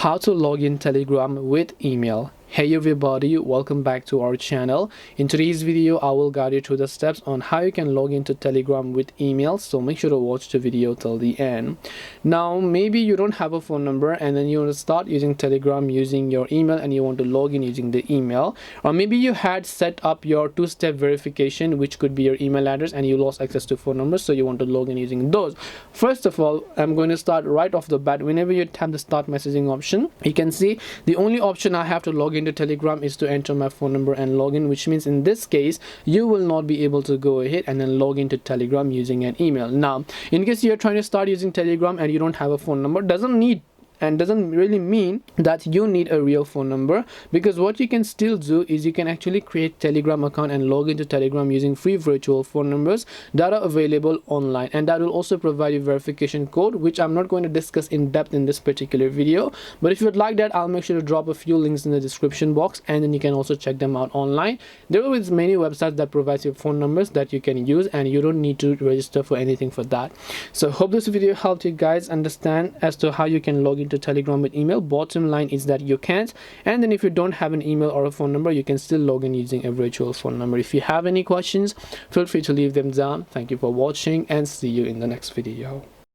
how to log in Telegram with email. Hey everybody, welcome back to our channel. In today's video I will guide you through the steps on how you can log into Telegram with email, so make sure to watch the video till the end. Now maybe you don't have a phone number and then you want to start using Telegram using your email and you want to log in using the email, or maybe you had set up your two-step verification, which could be your email address, and you lost access to phone numbers, so you want to log in using those. First of all, I'm going to start right off the bat. Whenever you tap the start messaging option, you can see the only option I have to log into Telegram is to enter my phone number and log in, which means in this case you will not be able to go ahead and then log into Telegram using an email. Now in case you're trying to start using Telegram and you don't have a phone number, doesn't really mean that you need a real phone number, because what you can still do is you can actually create Telegram account and log into Telegram using free virtual phone numbers that are available online, and that will also provide you verification code, which I'm not going to discuss in depth in this particular video. But if you would like that, I'll make sure to drop a few links in the description box, and then you can also check them out online. There are many websites that provide you phone numbers that you can use, and you don't need to register for anything for that. So hope this video helped you guys understand as to how you can log into Telegram with email. Bottom line is that you can't, and then if you don't have an email or a phone number, you can still log in using a virtual phone number. If you have any questions, feel free to leave them down. Thank you for watching and see you in the next video.